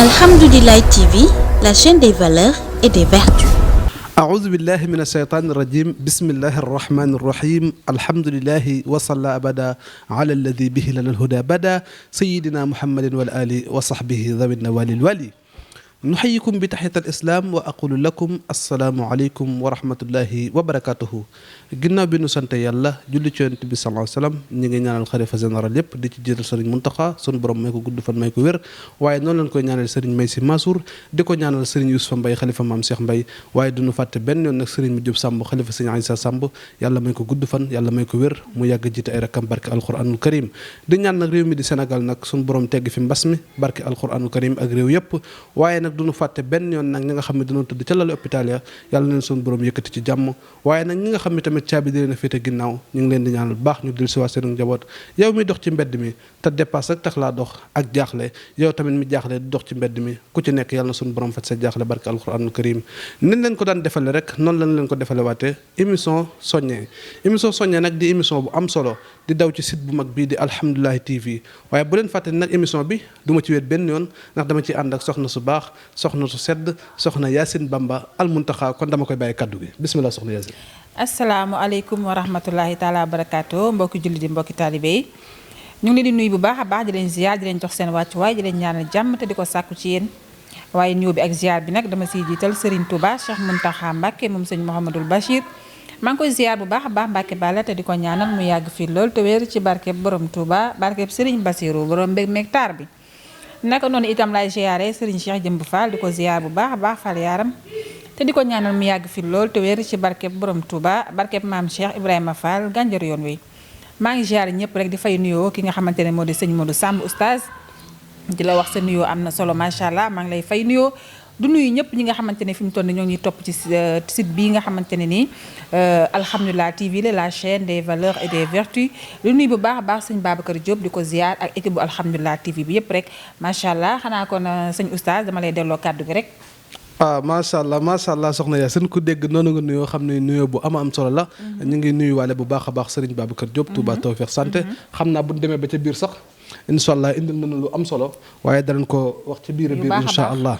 Alhamdoulilah TV, la chaîne des valeurs et des vertus. أعوذ بالله من الشيطان الرجيم بسم الله الرحمن الرحيم الحمد لله وصلى أبدا على الذي به لنا الهدى بدا سيدنا محمد والآل وصحبه ذوي النوال الولي نحييكم بتحية الإسلام وأقول لكم السلام عليكم ورحمة الله وبركاته ginnaaw bi nu sant yàlla julli ci yonent bi sallallahu alayhi wasallam ñi ngi ñaanal xalifa général yépp di ci jiital sëriñ Muntaxa sunu borom may ko gudd fan may ko wér waaye noonu lañ koy ñaanal sëriñ May Si Mansour di ko ñaanal sëriñ Yusufa Mbay xalifa maam Cheikh Mbay waaye duñu fàtte benn yoon nag sëriñ mi Jóob Sàmb xalifa sëriñ Aysa Sàmb yàlla may ko gudd fan yàlla may ko wér mu yàgg jiite ay rakkam barke alquranul karim di ñaan nag réew mi di Sénégal nag sunu borom tegg fi mbas mi barke alquranul karim ak réew yépp waaye nag duñu fàtte benn yoon nag ñi nga xam ne dañoo tëdd ca lalu hôpital ya yàlla leen sunu borom yëkkati ci jàmm waaye nag ñi nga xam ne tamit caabi di leen a féete ginnaaw ñu ngi leen di ñaanal baax ñu dil si waa seen njaboot yow mi dox ci mbedd mi te dépasse ak tax laa dox ak jaaxle yow tamit mi jaaxle di dox ci mbedd mi ku ci nekk yàlla na sunu borom faj sa jaaxle barke alquranul karim nin leen ko daan defale rek noonu lañ leen ko defale waate émission soññee nag di émission bu am solo di daw ci site bu mag bii di Alhamdoulilah TV waaye bu leen fàtte nag émission bi du ma ci wéet benn yoon ndax dama ci ànd ak soxna su baax soxna su sedd soxna Yacine Bamba Al Muntaxa kon dama koy bàyyi kaddu gi bismillah soxna Yacine. asalaamaaleykum wa rahmatulahi taala wa barakaatu mbokki jullit yi mbokki taalibe yi ñu ngi leen di nuyu bu baax a baax di leen ziar di leen jox seen wàccuwaay di leen ñaanal jàmm te di ko sàkku ci yéen waaye nuyoo bi ak ziar bi nag dama siy jiital Serigne Touba Cheikh Mountakha Mbacké moom sëñ Mouhamadul Bachir maa ngi koy ziar bu baax a baax Mbacké Balla te di ko ñaanal mu yàgg fii lool te wéer ci barkeb borom Touba barkeb Serigne Bassirou borom mbég meeg taar bi naka noonu itam laay ziare Serigne Cheikh Jëmb Fall di ko ziar bu baax a baax Fall yaaram te di ko ñaanal mu yàgg fi lool te wér ci barkeb borom Touba barkeb maam Cheikh Ibrahima Fall gànjar yoon wi maa ngi ziar ñëpp rek di fay nuyoo ki nga xamante ne moo di sëñ Modou Samb oustaz di la wax sa nuyoo am na solo macha allah maa ngi lay fay nuyoo du nuyu ñëpp ñi nga xamante ne fi mu toll nii ñoo ngi topp ci site bii nga xamante ne nii Alhamdoulilah TV la chaîne des valeurs et des vertus du nuyu bu baax a baax sëñ Babacar Diop di ko ziar ak équipe bu Alhamdoulilah TV bi yëpp rek macha allah xanaa kon sëñ oustaz dama lay delloo kàddu gi rek. macha allah soxna Yacine ku dégg noonu nga nuyoo xam ne nuyoo bu am solo la ñu ngi nuyuwaale bu baax a baax Serigne Babacar Diop Touba Tawfekh Santé xam naa bu ñu demee ba ca biir sax incha allah indil nañu lu am solo waaye danañ ko wax ci biir incha allah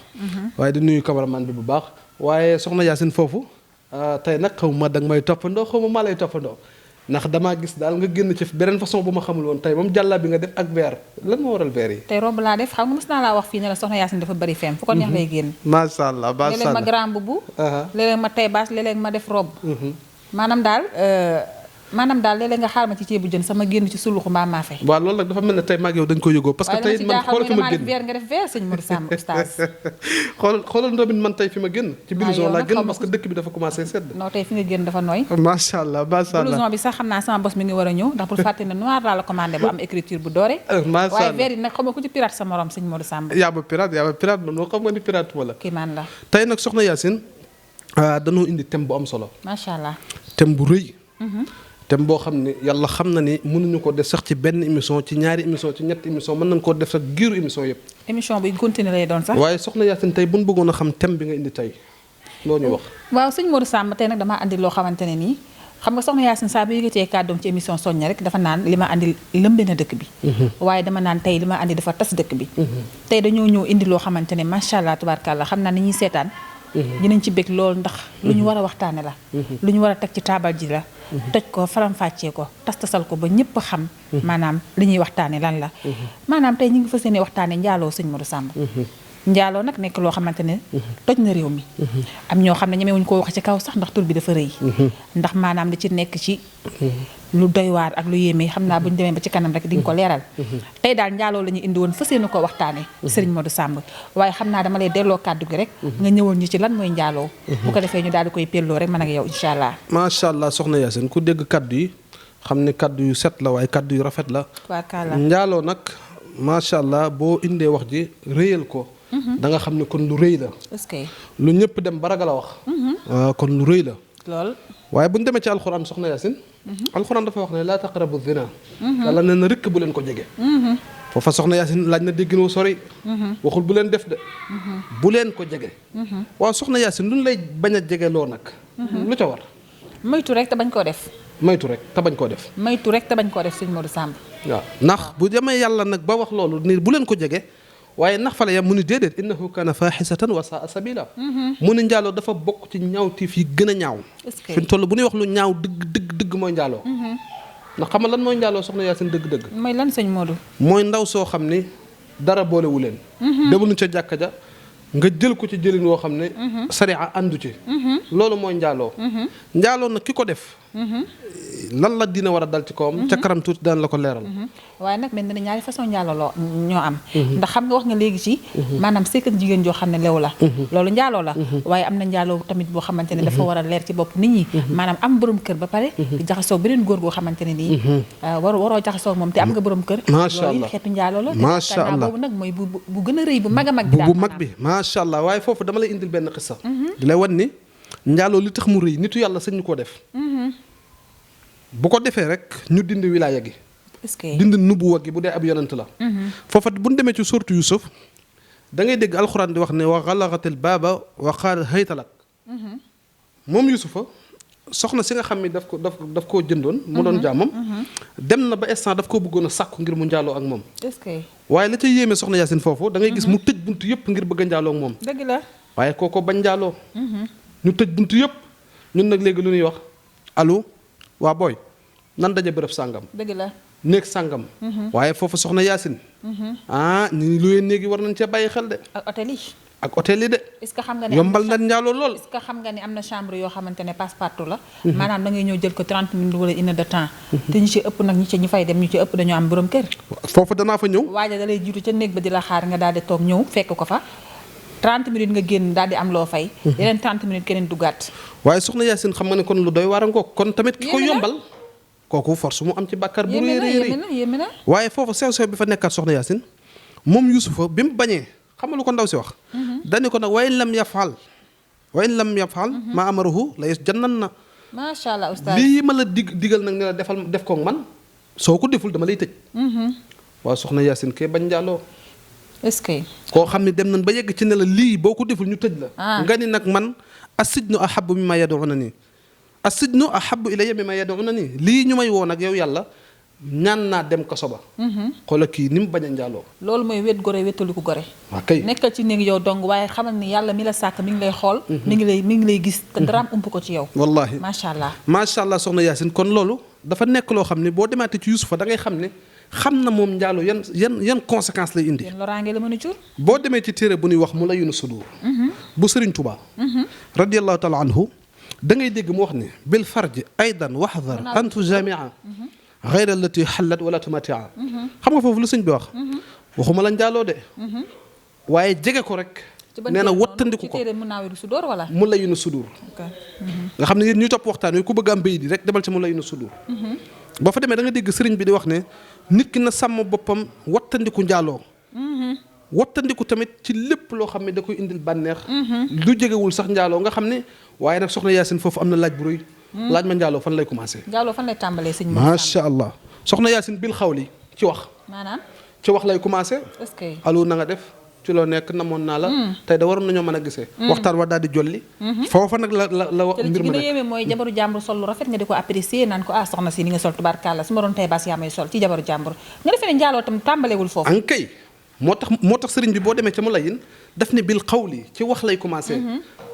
waaye di nuyu cameraman bi bu baax waaye soxna Yacine foofu tey nag xaw ma danga may toppandoo xaw ma maa lay toppandoo ndax damaa gis daal nga génn ci beneen façon bu ma xamul woon tey moom jàlla bi nga def ak verre lan moo waral verre yi. tey robe laa def xam nga mës naa laa wax fii ne la soxna Yacine dafa bëri feem fu ko neex lay génn. macha allah léeg-léeg ma grand boubou. léeg-léeg ma taille basse léeg-léeg ma def robe. maanaam daal léeg-léeg nga xaar ma ci ceebu jën sama génn ci suluxu mbaa maafe. waaw loolu nag dafa mel ne tey maag yow dañ ko yëgoo parce que tey man xoolal fi ma génn verre nga def verre sëñ Modou Samb oustaz. xoolal ndoomit man tey fi ma génn ci blouson laa génn parce que dëkk bi dafa commencé sedd. non tey fi nga génn dafa nooy. macha allah blouson bi sax xam naa sama bos mi ngi war a ñëw ndax pour fàtte ne noir laa la commandé bu am écriture bu doore. macha allah waaye verre yi nag xam nga ku ci pirate sa morom sëñ Modou Samb. yaa ba pirate man moo xam nga ni pirate wala. kii man la tey nag soxna Yacine dañoo indi thème bu am solo. macha allah thème bu rëy. thème boo xam ne yàlla xam na ni mënuñu ko def sax ci benn émission ci ñaari émission ci ñetti émission mën nañ koo def sax giiru émission yëpp. émission bi continuer lay doon sax. waaye soxna Yacine tey bu ñu bëggoon a xam thème bi nga indi tey loo ñu wax. waaw sëñ Modou Samb tey nag damaa andi loo xamante ne nii xam nga soxna Yacine saa bu yëgatee kàddoom ci émission soñña rek dafa naan li ma andi lëmbe na dëkk bi. waaye dama naan tey li ma andi dafa tas dëkk bi. tey dañoo ñëw indi loo xamante ne macha allah tubaarkàlla xam naa ni ñuy seetaan. dinañ ci bég loolu ndax lu ñu war a waxtaane la. lu ñu war a teg ci taabal ji la. toj ko faram-fàccee ko tasal ko ba ñëpp xam. maanaam li ñuy waxtaane lan la. maanaam tey ñu ngi fas yéene waxtaane njaaloo sëñ Modou Samb. njaaloo nag nekk loo xamante ne toj na réew mi. am ñoo xam ne ñemewuñ koo wax ci kaw sax ndax tur bi dafa rëy. ndax maanaam li ci nekk ci. lu doy waar ak lu yéeme xam naa bu ñu demee ba ci kanam rek di nga ko leeral. tey daal njaaloo la ñu indi woon fas yéene ko waxtaane Serigne Modou Samb waaye xam naa dama lay delloo kàddu gi rek. nga ñëwoon ñu ci lan mooy njaaloo. bu ko defee ñu daal di koy pelloo rek man ak yow incha allah. macha allah soxna Yacine ku dégg kaddu yi xam ne kaddu yu set la waaye kaddu yu rafet la. njaaloo nag macha allah boo indee wax ji réyal ko. da nga xam ne kon lu rëy la. est-ce que lu ñëpp dem ba ragal a wax. kon lu rëy la. lool waaye bu ñu demee ci alxuraan soxna Yacine. alxuraan dafa wax ne laa taqrabu zina. yàlla nee na rëkk bu leen ko jege. foofa soxna Yacine laaj na déggin wu sori. waxul bu leen def de. bu leen ko jege. waaw soxna Yacine lu ñu lay bañ a jege loo nag. lu ca war. moytu rek te bañ koo def. maytu rek te bañ koo def. maytu rek te bañ koo def sëñ Modou Samb. waaw ndax bu demee yàlla nag ba wax loolu nii bu leen ko jege waaye nax fa la yam mu ni déedéet innahu kana fahisatan wa saa sabila mu ni njaaloo dafa bokk ci ñaawteef yi gën a ñaaw fi mu toll bu ñuy wax lu ñaaw dëgg mooy njaaloo ndax xam nga lan mooy njaaloo soxna Yacine dëgg mooy lan sëñ Modou mooy ndaw soo xam ni dara boolewu leen demuñu ca jàkka ja nga jël ko ci jëlin woo xam ne sariya àndu ci loolu mooy njaaloo njaaloo nag ki ko def lan la dina war a dal ci kawam ca kanam tuuti daan la ko leeral waaye nag mel na ne ñaari façon njaaloo loo ñoo am ndax xam nga wax nga léegi ci maanaam sëkk ak jigéen joo xam ne lew la loolu njaaloo la waaye am na njaaloo tamit boo xamante ne dafa war a leer ci bopp nit ñi maanaam am borom kër ba pare di jaxasoo beneen góor goo xamante ne nii waroo jaxasoo moom te am nga borom kër loolu xeetu njaaloo la macha allah boobu nag mooy bu gën a rëy bu mag a mag bu mag bi macha allah waaye foofu dama lay indil benn xissa di lay wan ni njaaloo li tax mu rëy nitu yàlla sañ ñu koo def bu ko defee rek ñu dindi wilaaya gi dindi nubuwa gi bu dee ab yonent la foofa bu ñu demee ci suurtu Yusuf da ngay dégg alxuraan di wax ne wa xalaqatil baaba wa qaala haytalak moom Yusufa soxna si nga xam ni daf koo jëndoon mu doon jaamam dem na ba instant daf koo bëggoon a sàkku ngir mu njaaloo ak moom waaye la ca yéeme soxna Yacine foofu da ngay gis mu tëj buntu yëpp ngir bëgg a njaaloo ak moom dëgg la waaye kooko bañ njaaloo ñu tëj buntu yëpp ñun nag léegi lu ñuy wax allo waa booy nan daje bërëb sàngam dëgg la néeg sàngam waaye foofu soxna Yacine ñu luyee néegi war nañ cee bàyyi xel de ak hôtel yi de est-ce que xam nga ne yombal na njaaloo lool est-ce que xam nga ne am na chambre yoo xamante ne passe-partout la maanaam da ngay ñëw jël ko 30 minutes wala 1 heure de temps te ñu ci ëpp nag ñi fay dem ñu ci ëpp dañoo am borom kër foofu danaa fa ñëw waaja da lay jiitu ca néeg ba di la xaar nga daal di toog ñëw fekk ko fa 30 minutes nga génn daal di am loo fay yeneen 30 minutes keneen duggaat waaye soxna Yacine xam nga ne kon lu doy waar a ngoog kon tamit ki ko yombal kooku force mu am ci bàkkaar bu rëy yéeme na waaye foofu sew bi fa nekkaat soxna Yacine moom Yusufa bi mu bañee xam nga lu ko ndaw si wax dani ko nag wa in lam yafal maa amaruhu la jannan na macha allah oustaz lii ma la digal nag ne la def ko man soo ko deful dama lay tëj waaw soxna Yacine kay bañ njaaloo est-ce que koo xam ne dem nañ ba yegg ci ne la lii boo ko deful ñu tëj la nga ni nag man asijnu ahabbu mimma yad'unani asijnu ahabbu ilayya mimma yad'unani lii ñu may woo nag yow yàlla ñaan naa dem kaso ba xoola kii ni mu bañ a njaaloo loolu mooy wét gore wéttaliku gore waa kay nekkal ci néeg yow dong waaye xamal ni yàlla mi la sàkk mi ngi lay xool mi ngi lay gis te daraam ump ko ci yow wallahi macha allah soxna Yacine kon loolu dafa nekk loo xam ne boo demaatee ci Yusufa da ngay xam ne xam na moom njaaloo yan conséquence lay indi loraange la mën a jur boo demee ci téere bu ñuy wax mu la yunu sudur bu Sëriñ Tuubaa radiyallahu taala anhu da ngay dégg mu wax ne bil farji aydan wahdar antu jamia xayra allati xallat wala tumatia xam nga foofu lu sëñ bi wax waxuma la njaaloo de waaye jege ko rek nee na wattandiku ko mu la yunu sudur nga xam ne yéen ñuy topp waxtaan wi ku bëgg am béy di rek demal ci mu la yunu sudur boo fa demee da nga dégg sëriñ bi di wax ne nit ki na sàmm boppam wattandiku njaaloo wattandiku tamit ci lépp loo xam ne da koy indil bànneex lu jegewul sax njaaloo nga xam ne waaye nag soxna Yacine foofu am na laaj bu rëy laaj ma njaaloo fan lay commencé njaaloo fan lay tàmbalee sëñ macha allah soxna Yacine bil xawli ci wax maanaam ci wax lay commencé est-ce que allo na nga def ci loo nekk namoon naa la tey da waroon nañoo mën a gisee waxtaan wa daal di jolli foofa nag la mbir ma gën a yéeme mooy jabaru jàmbur sol lu rafet nga di ko apprécier naan ko soxna si ni nga sol tubaarkàlla su ma doon tey baas yaa may sol ci jabaru jàmbur nga defee ne njaaloo tam tàmbalewul foofu an kay moo tax sëriñ bi boo demee ca mu layin daf ne bil xawli ci wax lay commencé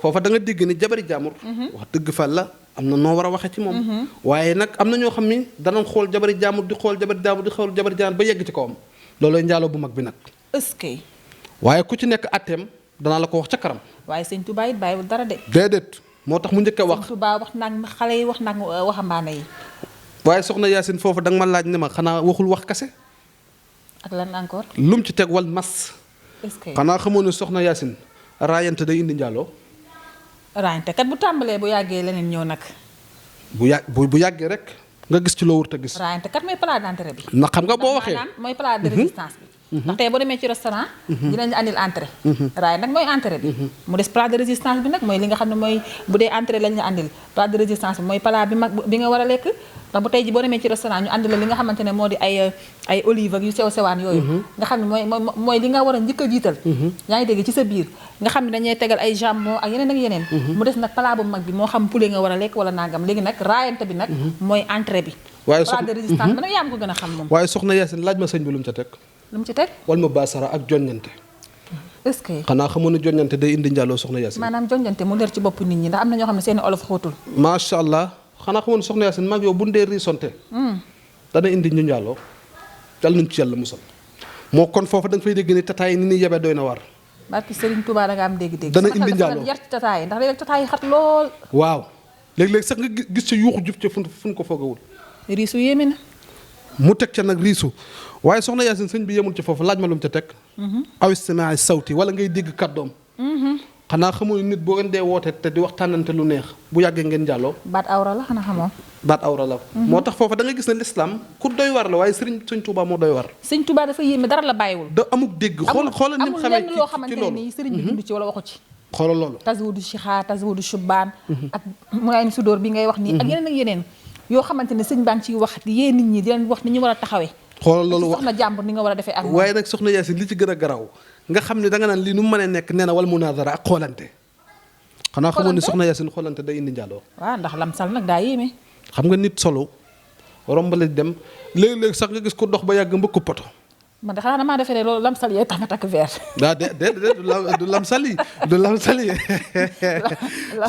foofa da nga dégg ni jabari jàmbur wax dëgg fa la am na noo war a waxee ci moom waaye nag am na ñoo xam ni danañ xool jabari jàmbur di xool jabari jàmbur di xool jabari jàmbur ba yegg ci kawam loolooy njaaloo bu mag bi nag est-ce que waaye ku ci nekk atteem danaa la ko wax ca kanam waaye sëñ Touba it bàyyiwul dara de déedéet moo tax mu njëkk a wax sëñ Touba wax naag xale yi wax naag waxambaane yi waaye soxna Yacine foofu da nga ma laaj ne ma xanaa waxul wax kase ak lan encore lum ci teg wal mas est-ce que xanaa xamoo ne soxna Yacine raayante day indi njaaloo raayante kat bu tàmbalee bu yàggee leneen ñëw nag bu yàggee rek nga gis ci loo wër te gis raayante kat mooy plat d'entrée bi ndax xam nga boo waxee mooy plat de résistance bi ndax tey boo demee ci restaurant dinañ la andil entrée raay nag mooy entrée bi mu des plat de résistance bi nag mooy li nga xam ne mooy bu dee entrée lañ la andil plat de résistance bi mooy plat bi mag bi nga war a lekk ndax bu tey ji boo demee ci restaurant ñu andil la li nga xamante ne moo di ay olive ak yu sew sewaan yooyu nga xam ne mooy li nga war a njëkk a jiital yaa ngi dégg ci sa biir nga xam ne dañuy tegal ay jambon ak yeneen ak yeneen mu des nag plat bu mag bi moo xam poulet nga war a lekk wala nangam léegi nag raayante bi nag mooy entrée bi plat de résistance bi nag yaa ma ko gën a xam moom waaye soxna Yacine laaj ma sëñ bi lu mu ca teg lu mu ci teg wal ma baasara ak joññante est-ce que xanaa xamoon ne joññante day indi njaaloo soxna Yacine. maanaam joññante mu leer ci bopp nit ñi ndax am na ñoo xam ne seen olof xóotul. macha allah xanaa xamoon ne soxna Yacine mag yow bu ndee riisonte dana indi ñu njaaloo yàlla nañ ci yàlla musal moo kon foofu da nga fay dégg ni tataay yi ni ñuy yebe doy na war. barki Serigne Touba da nga am dégg-dégg. dana indi njaaloo yar ci tataay yi ndax léeg-léeg tataay yi xat lool. waaw léeg-léeg sax nga gis ca yuuxu jub ca fu ko foogawul. riisu yéeme na. mu teg ca nag riisu waaye soxna Yacine sëñ bi yemul ci foofu laaj ma lu mu ca teg. aw istimaa sawti wala ngay dégg kàddoom. xanaa xamul nit boo ngeen dee woote te di waxtaanante lu neex bu yàggee ngeen njaaloo. baat awra la xanaa xamoo. baat awra la. moo tax foofa da nga gis ne l'islam ku doy war la waaye sëñ Touba moo doy war. sëñ Touba dafa yéeme dara la bàyyiwul. da amuk dégg xoolal ni mu xamee amul lenn loo xamante ne nii sëriñ bi dund ci wala waxu ci. xoolal loolu. tasawudu shixa tasawudu shubaan ak Mulayn Sudóor bi ngay wax nii. ak yeneen ak yeneen yoo xamante ne sëñ baa ngi ciy wax di yee nit ñi di leen wax ni ñu war a taxawee. xoolal loolu soxna jàmbur ni nga war a defee ak moom. waaye nag soxna Yacine li ci gën a garaaw nga xam ne danga naan lii nu mu mënee nekk nee na wal munaazara ak xoolante. xanaa xamoon ne soxna Yacine xoolante day indi njaaloo. waaw ndax lamsal nag daa yéeme. xam nga nit solo rombale dem léeg-léeg sax nga gis ko dox ba yàgg mbëkk poto. man de xanaa damaa defee ne loolu lamsal yee tax nga takk verre. daa du lamsal yi du lamsal yi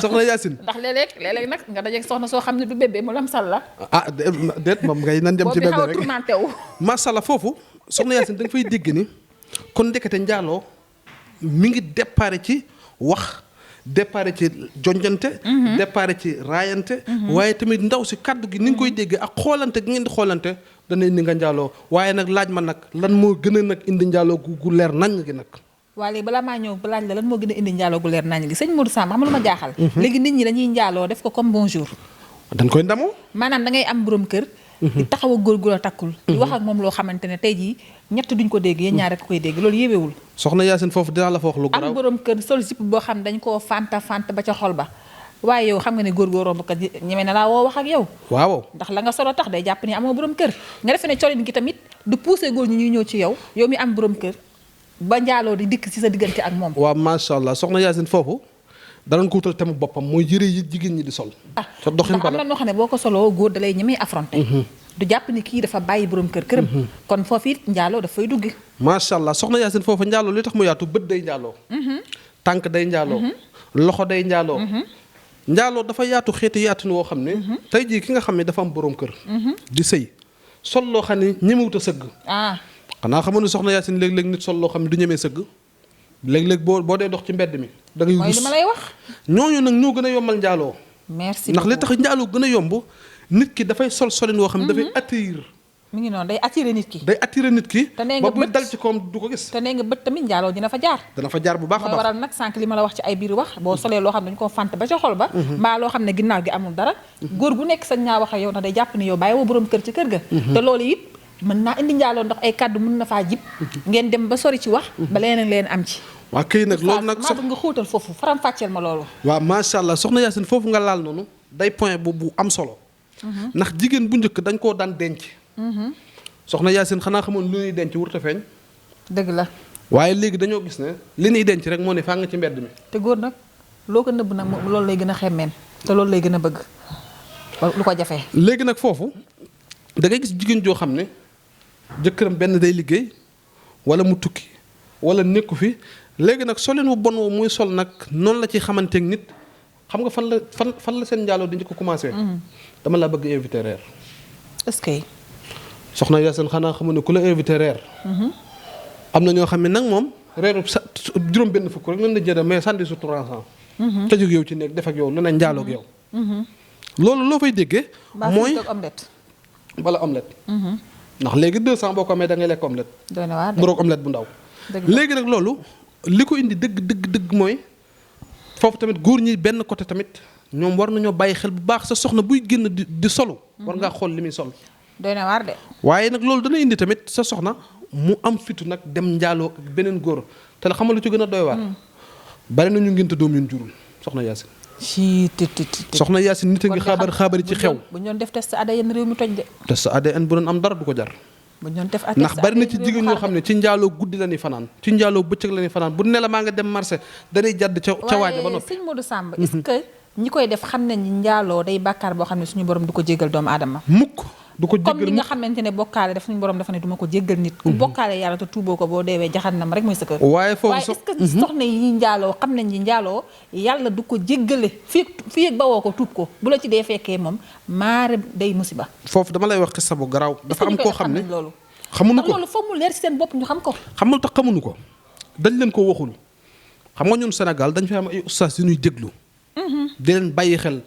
soxna Yacine. ndax léeg-léeg nag nga dajeeg soxna soo xam ne du bébé mu lamsal la. déet moom ngay nan dem ci bébé rek boobu bi xaw a tourmenté wu. masala foofu soxna Yacine da nga fay dégg ni kon ndekete njaaloo mi ngi déparé ci wax. départ ci jonjante départ ci raayante waaye tamit ndaw si kaddu gi ni nga koy déggee ak xoolante gi ngeen di xoolante dana indi nga njaaloo waaye nag laaj ma nag lan moo gën a nag indi njaaloo gu leer nañ gi nag. waa léegi balaa maa ñëw ba laaj la lan moo gën a indi njaaloo gu leer nañ gi sëñ Modou Samb xam nga lu ma jaaxal. léegi nit ñi dañuy njaaloo def ko comme bonjour. dañ koy ndamoo. maanaam da ngay am borom kër. di taxaw a góor gu la takkul. di wax ak moom loo xamante ne tey jii ñett duñ ko dégg yéen ñaar rek koy dégg loolu yéwewul. soxna Yacine foofu dinaa la fa wax lu garaaw am borom kër sol sipp boo xam dañ koo fanta ba ca xol ba waaye yow xam nga ne góor goo romb kat ñeme na laa woo wax ak yow. waaw ndax la nga solo tax day jàpp ni amoo borom kër nga defee ne colin gi tamit du pousser góor ñi ñuy ñëw ci yow yow mi am borom kër ba njaaloo di dikk ci sa diggante ak moom. waaw macha allah soxna Yacine foofu danañ ko wutal thème boppam mooy yëre yi jigéen ñi di sol. sa doxin am na noo xam ne boo ko soloo góor da lay ñemee affronté. du jàpp ni kii dafa bàyyi borom këram. kon foofu it njaaloo dafay dugg. macha allah soxna Yacine foofu njaaloo li tax mu yaatu bët day njaaloo. tànk day njaaloo. loxo day njaaloo. njaaloo dafa yaatu xeeti yaatu woo xam ne. tey jii ki nga xam ne dafa am borom kër. di sëy sol loo xam ne ñemewut a sëgg. xanaa xamoon ne soxna Yacine léeg-léeg nit sol loo xam ne du ñemee sëgg. léeg-léeg boo dee dox ci mbedd mi. da ngay mooy li ma lay wax. ñooñu nag ñoo gën a yombal njaaloo. merci ndax li tax njaaloo gën a yomb nit ki dafay sol solin woo xam ne dafay attirer. mi ngi noonu day attirer nit ki. day attirer nit ki. te nee nga ba bu dal ci koom du ko gis. te nee nga bët tamit njaaloo dina fa jaar. dana fa jaar bu baax a baax mooy waral nag sànq li ma la wax ci ay biir wax boo solee loo xam ne dañu koo fant ba ca xol ba. mbaa loo xam ne ginnaaw gi amul dara. góor gu nekk sañ ñaa wax ak yow ndax day jàpp ni yow bàyyi woo borom kër ci kër ga. te loolu it mën naa indi njaaloo ndax ay kàddu mën na faa jib. ngeen dem ba sori ci wax. ba leneen leen am ci. waa këy nag loolu nag maa bëgg nga xóotal foofu faram fàcceel ma loolu. waaw macha allah soxna Yacine foofu nga laal noonu day point bu am solo. ndax jigéen bu njëkk dañ koo daan denc. soxna Yacine xanaa xamoon lu ñuy denc wurta feeñ. dëgg la. waaye léegi dañoo gis ne li ñuy denc rek moo ne faa nga ci mbedd mi. te góor nag loo ko nëbb nag loolu lay gën a xemmeen te loolu lay gën a bëgg lu ko jafee. léegi nag foofu da ngay gis jigéen joo xam ne jëkkëram benn day liggéey wala mu tukki wala nekku fi léegi nag solin wu bon wu muy sol nag noonu la ci xamanteeg nit xam nga fan la seen njaaloo di ko commencé. dama la bëgg invité reer. est-ce que. soxna Yacine xanaa xamu ne ku la invité reer. am na ñoo xam ne nag moom reeru juróom benn fukk rek lan la jënd mais sànni su 300. tëjug yow ci nekk def ak yow lu ne njaaloog yow. loolu loo fay déggee. mooy wala omelette. ndax léegi 200 boo ko amee da ngay lekk omelette. doy na waar de mburoog omelette bu ndaw. léegi nag loolu li ko indi dëgg mooy foofu tamit góor ñi benn côté tamit ñoom war nañoo bàyyi xel bu baax sa soxna buy génn di solu. war ngaa xool li muy sol. doy na waar de. waaye nag loolu dana indi tamit sa soxna mu am fitu nag dem njaaloo ak beneen góor te la xamal lu ci gën a doy waar. bari na ñu ngénte doom yu ñu jurul soxna Yacine. soxna Yacine nit a ngi xaabari ci xew. bu ñu doon def test ADN réew mi toj de. test ADN bu doon am dara du ko jar. bu ñu doon def ndax bari na ci jigéen ñoo xam ne ci njaaloo guddi la ñuy fanaan ci njaaloo bëccëg la ñuy fanaan bu ne la maa nga dem marché dañuy jàdd ca waaja ba noppi. sëñ Modou Samb est-ce que ñi koy def xam nañ ni njaaloo day bàkkaar boo xam ne suñu borom du ko jégal doomu aadama. mukk du ko jéggal comme li nga xamante ne bokkaale daf suñu borom dafa ne du ma ko jéggal nit ku bokkaale yàlla te tuuboo ko boo deewee jaxannam rek mooy sa kër waaye foofu est-ce que soxna yi njaaloo xam nañ ñi njaaloo yàlla du ko jéggale fii ak bawoo ko tuub ko bu la ci dee fekkee moom maare day musiba foofu dama lay wax xissa bu garaaw dafa am koo xam ne loolu xamuñu ko loolu foog mu leer ci seen bopp ñu xam ko xamul tax xamuñu ko dañ leen ko waxul xam nga ñun Sénégal dañ fi am ay ustaas yu ñuy déglu di leen bàyyi xel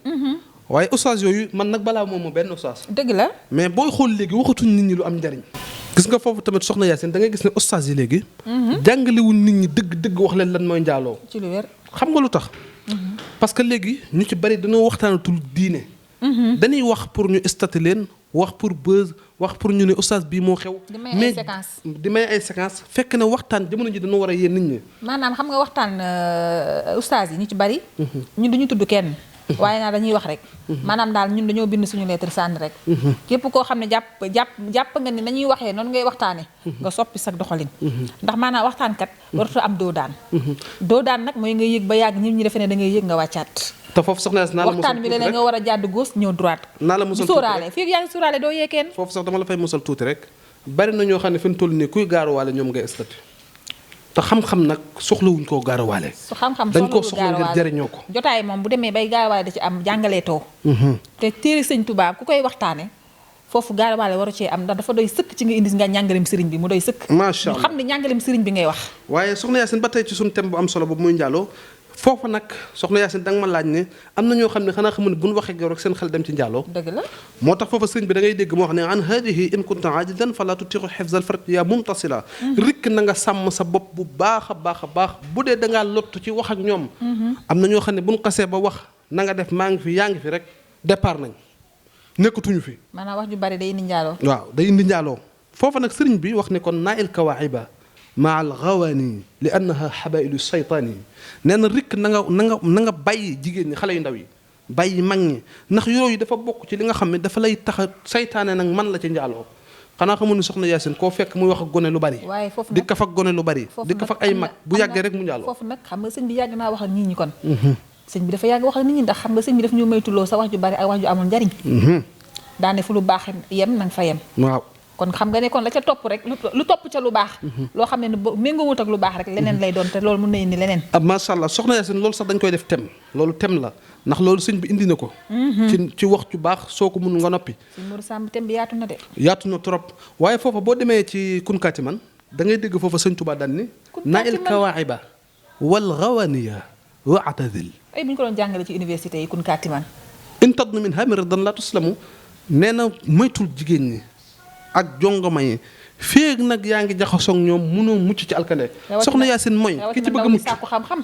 waaye ustaas yooyu man nag balaa moom benn ustaas dëgg la mais booy xool léegi waxatuñ nit ñi lu am njariñ gis nga foofu tamit soxna Yacine da ngay gis ne ustaas yi léegi jàngalewuñ nit ñi dëgg wax leen lan mooy njaaloo ci lu wér xam nga lu tax parce que léegi ñu ci bari dañoo waxtaanatul diine dañuy wax pour ñu statut leen wax pour buzz wax pour ñu ne ustaas bii moo xew mais di may ay séquence fekk na waxtaan jamono ji dañoo war a yéen nit ñi maanaam xam nga waxtaan ustaas yi ñu ci bari ñun duñu tudd kenn waaye naa dañuy wax rek maanaam daal ñun dañoo bind suñu lettre sànni rek képp koo xam ne jàpp nga ni nañuy waxee noonu ngay waxtaane nga soppi sag doxalin ndax maanaam waxtaankat waratu am doo daan nag mooy nga yëg ba yàgg ñi defe ne da ngay yëg nga wàccaat te foofu soxna naa la waxtaan bi léeg-léeg nga war a jàdd gauche ñëw droite naa la musal sóoraale fii yaa ngi sóoraale doo yee kenn foofu sax dama la fay musal tuuti rek bari na ñoo xam ne fi mu toll nii kuy gaaruwaale ñoom ngay statut te xam-xam nag soxlawuñ koo gaaruwaale su xam-xam dañ koo soxla ngir jariñoo ko jotaay moom bu demee bay gaaruwaale da ci am jàngalee too te téere sëñ Tuubaa ku koy waxtaane foofu gaaruwaale waru cee am ndax dafa doy sëkk ci nga indi nga ñàngalem sëriñ bi mu doy sëkk macha allah xam ne ñàngalem sëriñ bi ngay wax waaye soxna Yacine ba tey ci suñu thème bu am solo boobu muy njaaloo foofu nag soxna Yacine da nga ma laaj ne am na ñoo xam ne xanaa xamul ne bu ñu waxee rek seen xel dem ci njaaloo dëgg la moo tax foofa sëriñ bi da ngay dégg moo wax ne an hadihi in kunta ajilan fala tutixu xifzal farj ya mumtasila rikk na nga sàmm sa bopp bu baax a baax bu dee da ngaa lottu ci wax ak ñoom am na ñoo xam ne bu ñu xasee ba wax na nga def maa ngi fi yaa ngi fi rek départ nañ nekkatuñu fi maanaam wax ju bari day indi njaaloo waaw day indi njaaloo foofa nag sëriñ bi wax ne kon naa il kawaiba maa al gawaani li annaha xabailu saytaani nee na rikk na nga bàyyi jigéen ñi xale yu ndaw yi bàyyi mag ñi ndax yooyu dafa bokk ci li nga xam ne dafa lay tax a saytaane nag man la ci njaaloo xanaa xamul ni soxna Yacine koo fekk muy wax ak gone lu bari waaye foofu di kaf ak gone lu bari di kaf ak ay mag bu yàggee rek mu njaaloo foofu nag xam nga sëñ bi yàgg naa wax ak nit ñi kon sëñ bi dafa yàgg wax ak nit ñi ndax xam nga sëñ bi daf ñu moytuloo sa wax ju bari ak wax ju amul njariñ daane fu lu baax yem nanga fa yem waaw kon xam nga ne kon la ca topp rek lu topp ca lu baax loo xam ne méngoowut ak lu baax rek leneen lay doon te loolu mën na indi leneen macha allah soxna Yacine loolu sax dañ koy def thème loolu thème la ndax loolu sëñ bi indi na ko ci wax ju baax soo ko mun nga noppi sëñ Mourou Samb thème bi yaatu na de yaatu na trop waaye foofa boo demee ci kunkaati man da ngay dégg foofa sëñ Tuubaa daan ni na il kawaiba wal gawaniya wa atadil ay bu ñu ko doon jàngale ci université yi kunkaati man in tadnu min hamir dan la tuslamu nee na moytul jigéen ñi ak jongoma yi féeg nag yaa ngi jaxasoog ñoom mënoo mucc ci alkande soxna Yacine mooy ki ci bëgg a mucc xam-xam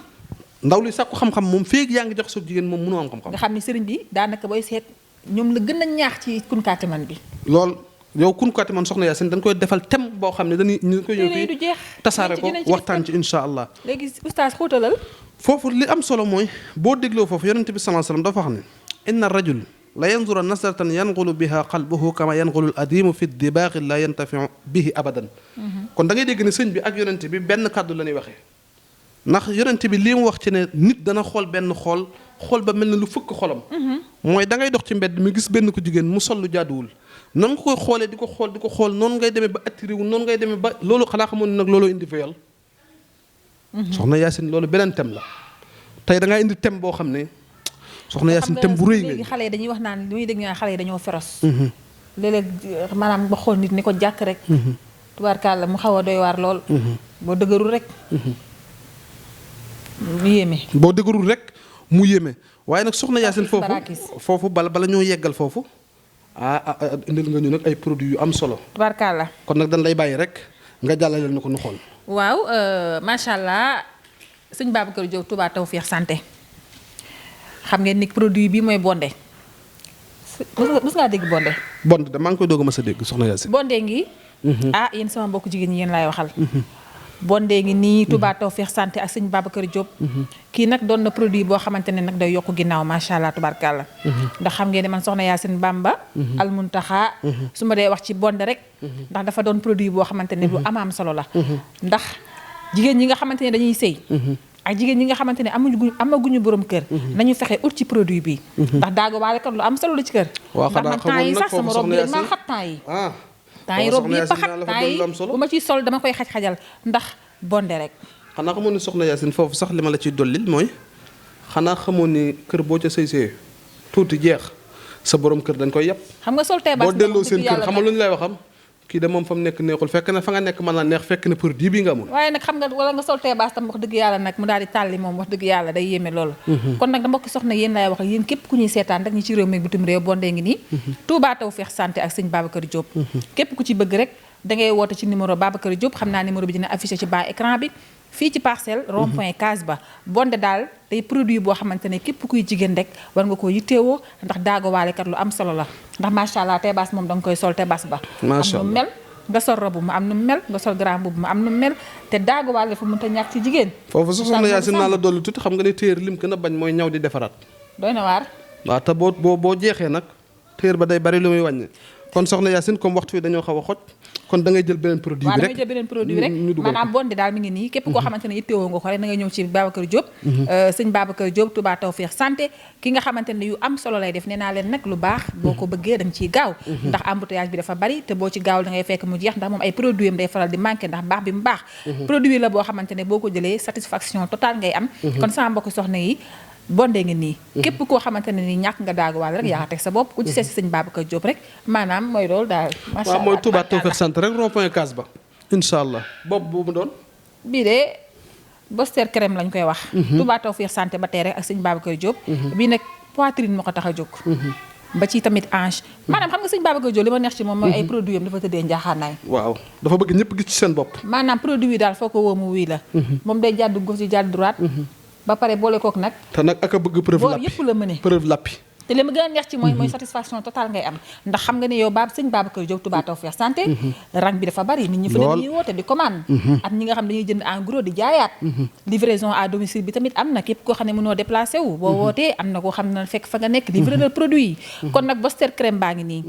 ndaw li sàkku xam-xam moom féeg yaa ngi jaxasoog jigéen moom mënoo am xam-xam nga xam ne sëriñ bi daanaka booy seet ñoom la gën a ñaax ci kunkaati man bi lool yow kunkaati man soxna Yacine dañ koy defal thème boo xam ne dañu koy ñëw fii du jeex tasaare ko waxtaan ci insha allah léegi oustaz xóotalal foofu li am solo mooy boo dégloo foofu yonente bi sallallahu alayhi wasallam dafa wax ne inna rajul la yanzura nasratan yanqulu biha qalbuhu kama yanqulu al adimu fi dibaaxi la yantafiu bihi abadan kon da ngay dégg ne sëñ bi ak yonente bi benn kàddu la ñuy waxee ndax yonente bi lii mu wax ci ne nit dana xool benn xool ba mel ne lu fëkk xolam mooy da ngay dox ci mbedd mi gis benn ko jigéen mu sol lu jaaduwul noonu nga koy xoolee di ko xool noonu ngay demee ba attiré wu noonu ngay demee ba loolu xanaa xamoon ne nag looloo indi fa yol soxna Yacine loolu beneen thème la tey da ngaa indi thème boo xam ne soxna Yacine thème bu rëy nga léegi xale yi dañuy wax naan li muy dégg xale yi dañoo féroce léeg-léeg maanaam ba xool nit ni ko jàkk rek tubaarkàlla mu xaw a doy waar lool boo dëgërul rek mu yéeme boo dëgërul rek mu yéeme waaye nag soxna Yacine foofu bala ñoo yeggal foofu indil nga ñu nag ay produits yu am solo tubaarkàlla kon nag dañ lay bàyyi rek nga jàllaleel na ko nu xool waaw macha allah sëñ Babacar Diop Touba Tawfekh santé xam ngeen ni produit bi mooy bondé mës ngaa dégg bondé maa ngi koy doog a mës a dégg soxna Yacine bondé ngi yéen sama mbokku jigéen ñi yéen laay waxal bondé ngi nii Touba Tawfekh santé ak sëñ Babacar Diop kii nag doon na produit boo xamante ne nag day yokk ginnaaw macha allah tubaarkàlla ndax xam ngeen ne man soxna Yacine Bamba almuntaxa su ma dee wax ci bondé rek ndax dafa doon produit boo xamante ne lu amaam solo la ndax jigéen ñi nga xamante ne dañuy sëy ak jigéen ñi nga xamante ne amaguñu borom kër nañu fexe ut ci produit bi ndax daago waale kat lu am solo la ci kër waaw ndax man temps yi sax sama robe bi maa xat temps yi robe yëpp a xat temps yi bu ma ciy sol dama koy xaj-xajal ndax bonde rek xanaa xamoon ni soxna Yacine foofu sax li ma la ciy dollil mooy xanaa xamoon ni kër boo ca sëy tuuti jeex sa borom kër dañ koy yàpp xam nga sol tey boo delloo seen kër xamal lu ñu lay waxam kii de moom fa mu nekk neexul fekk na fa nga nekk mën naa neex fekk na produit bi nga amul waaye nag xam nga wala nga sol teebaas tam wax dëgg yàlla nag mu daal di tàlli moom wax dëgg yàlla day yéeme loolu kon nag dama ko soxna yéen laay wax yéen képp ku ñuy seetaan rek ñi ci réew mi bitim réew bondee ngi nii Touba Tawfekh Santé ak sëñ Babacar Diop képp ku ci bëgg rek da ngay woote ci numéro Babacar Diop xam naa numéro bi dina affiché ci bas écran bi fii ci parcelle rond point case ba bonde daal day produit boo xamante ne képp kuy jigéen rek war nga ko yitteewoo ndax daago waale kat lu am solo la ndax macha allah teebaas moom da nga koy sol teebaas ba am nu mel nga sol robu mu am nu mel nga sol grand boobu mu am nu mel te daago waale dafa mënta ñàkk ci jigéen foofu sax soxna Yacine naa la dolli tuuti xam nga ne téer lim gën a bañ mooy ñaw di defaraat doy na waar waaw te boo jeexee nag téer ba day bari lu muy wàññi kon soxna Yacine comme waxtu wi dañoo xaw a xoj kon da ngay jël beneen produit bi rek damay jël beneen produit bi rek maanaam bonde daal mi ngi nii képp koo xamante ne yittewoo nga ko rek da ngay ñëw ci Babacar Diop sëñ Babacar Diop Touba Tawfekh Santé ki nga xamante ne yu am solo lay def nee naa leen nag lu baax boo ko bëggee da nga ciy gaaw ndax embouteillage bi dafa bari te boo ci gaawul da ngay fekk mu jeex ndax moom ay produit am day faral di manqué ndax baax bi mu baax produit la boo xamante ne boo ko jëlee satisfaction totale ngay am kon sama mbokk soxna yi bondee ngi nii képp koo xamante ne nii ñàkk nga daagu waale rek yaa nga teg sa bopp ku ci seet si sëñ Babacar Diop rek maanaam mooy loolu daal macha allah waaw mooy Touba Tawfekh Santé rek rond point case ba incha allah boobu bu mu doon bii de Boster crème lañ koy wax Touba Tawfekh Santé ba tey rek ak sëñ Babacar Diop bii nag poitrine moo ko tax a jóg ba ci tamit hanche maanaam xam nga sëñ Babacar Diop li ma neex ci moom mooy ay produit am dafa tëddee njaaxaanaay waaw dafa bëgg ñëpp gis ci seen bopp maanaam produit yi daal foo ko woo mu wii la moom day jàdd gauche yi jàdd droite ba pare boole kook nag te nag ak a bëgg preuve lappi yëpp la mëne preuve lappi te li ma gën a neex ci mooy satisfaction totale ngay am ndax xam nga ne yow sëñ Babacar Diop Touba Tawfekh Santé rang bi dafa bari nit ñi fa ne ñuy woote di commande ak ñi nga xam dañuy jënd en gros di jaayaat livraison à domicile bi tamit am na képp koo xam ne mënoo déplacé wu boo wootee am na koo xam ne fekk fa nga nekk livré le produit yi kon nag Boster crème baa ngi nii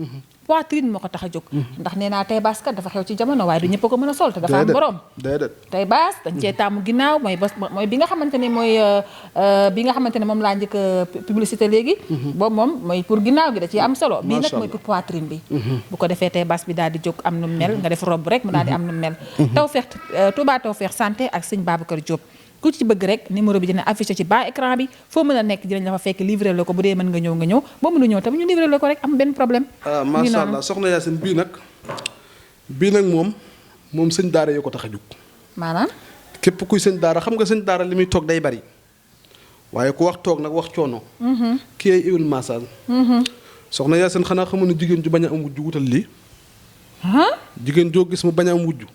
poitrine moo ko tax a jóg ndax nee naa tey baas kat dafa xew ci jamono waaye du ñëpp ko mën a sol te dafa am borom tey baas dañ cee taamu ginnaaw mooy bi nga xamante ne mooy bi nga xamante ne moom laa njëkk publicité léegi boobu moom mooy pour ginnaaw gi da ciy am solo bii nag mooy pour poitrine bi bu ko defee tey baas bi daal di jóg am nu mel nga def robe rek mu daal di am nu mel Touba Tawfekh Santé ak sëñ Babacar Diop ku ci bëgg rek numéro bi dina affiché ci bas écran bi foo mën a nekk dinañ la fa fekk livré la ko bu dee mën nga ñëw boo mënu ñëw tamit ñu livré la ko rek am benn problème macha allah soxna Yacine bii nag moom sëñ daara yoo ko tax a jóg maanaam képp kuy sëñ daara xam nga sëñ daara li muy toog day bari waaye ku wax toog nag wax coono kii ay huile massage soxna Yacine xanaa xamu ne jigéen ju bañ a am wujju wutal lii jigéen joo gis mu bañ a am wujju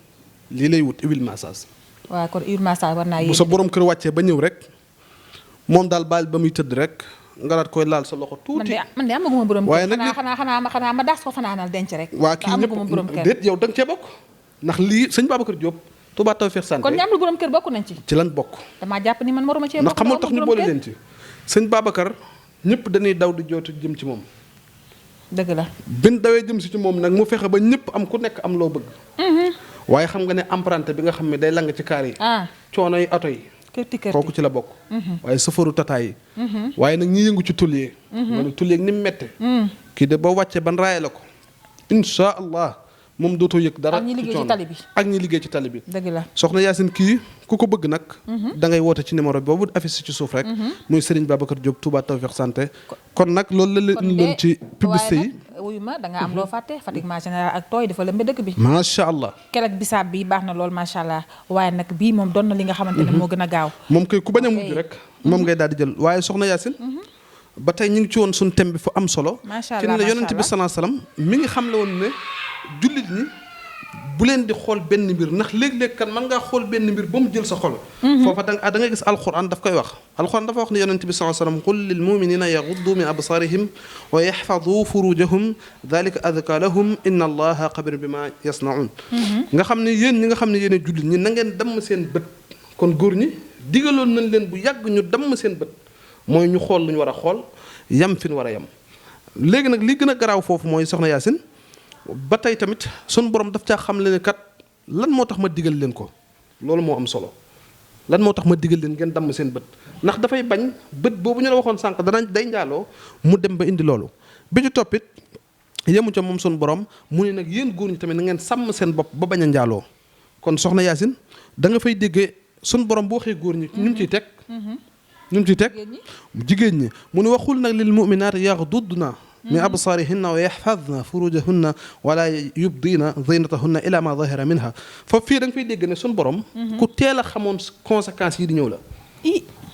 lii lay wut huile massage waaw kon huile massage war naa bu sa borom kër wàccee ba ñëw rek moom daal baal ba muy tëdd rek nga daat koy laal sa loxo tuuti. man de amaguma borom kër. waaye nag xanaa ma daas ko fanaanal denc rek. waa kii ñëpp déet yow da nga cee bokk. ndax lii sëñ Babacar Diop Touba Tawfekh Santé. kon ñi amul borom kër bokk nañ ci. ci lan bokk. damaa jàpp ni man waruma cee bokk. ndax xamul tax ñu boole leen ci. sëñ Babacar ñëpp dañuy daw di jootu jëm ci moom. dëgg la. bin dawee jëm si ci moom nag mu fexe ba ñëpp am ku nekk am loo bëgg. waaye xam nga ne emprunté bi nga xam ne day lang ci kaar yi. coono yi oto yi. kooku ci la bokk. waaye safaru tata yi. waaye nag ñi yëngu ci tullier. ma ne tullier ni mu mette. kii de boo wàccee ban raaye la ko. incha allah moom dootoo yëg dara. ak ñi liggéey ci tali bi ak ñi liggéey ci tali bi. dëgg la soxna Yacine kii ku ko bëgg nag. da ngay woote ci numéro boobu affiché ci suuf rek. muy Serigne Babacar Diop Touba Tawfekh Santé. kon nag loolu la leen doon ci publicité yi. wuyu ma da nga am loo fàtte fatiguement général ak tooy dafa lëmbe dëkk bi. macha allah. keroog bisaab bi baax na lool macha allah waaye nag bii moom doon na li nga xamante ne moo gën a gaaw. moom kay ku bañ a mujj rek. moom ngay daal di jël waaye soxna Yacine. ba tey ñu ngi ci woon suñu thème bi fu am solo. macha ci allah ne yonent bi salaa salaam mi ngi xam le woon ne jullit ñi bu leen di xool benn mbir ndax léeg-léeg kan mën ngaa xool benn mbir ba mu jël sa xol. foofa da ngay gis alquran daf koy wax. alquran dafa wax ne yonent bi salaa salaam qul lil muminina yaghuddu min absarihim wa yahfadu furujahum dhalika adka lahum inna allaha xabir bima yasnaun. nga xam ne yéen ñi nga xam ne yéen jullit ñi na ngeen damm seen bët. kon góor ñi digaloon nañ leen bu yàgg ñu damm seen bët mooy ñu xool lu ñu war a xool yam fi ñu war a yam. léegi nag li gën a garaaw foofu mooy soxna Yacine ba tey tamit sunu borom daf caa xam le ne kat lan moo tax ma digal leen ko loolu moo am solo lan moo tax ma digal leen ngeen damm seen bët ndax dafay bañ bët boobu ñu la waxoon sànq day njaaloo mu dem ba indi loolu bi ci toppit yemu ca moom sun borom mu ne nag yéen góor ñi tamit na ngeen sàmm seen bopp ba bañ a njaaloo kon soxna Yaasin da nga fay déggee sun borom bu waxee góor ñi ñu ngi ciy teg ñu ngi ciy teg jigéen ñi mu ne waxul nag lil mu'minaat yaxduddna min absaarihinna wa yaxfadna furujahunna wala yubdina zinatahunna ila ma zahira minha foofu fii da nga fay dégg ne sun borom ku teel a xamoon conséquences yi di ñëw la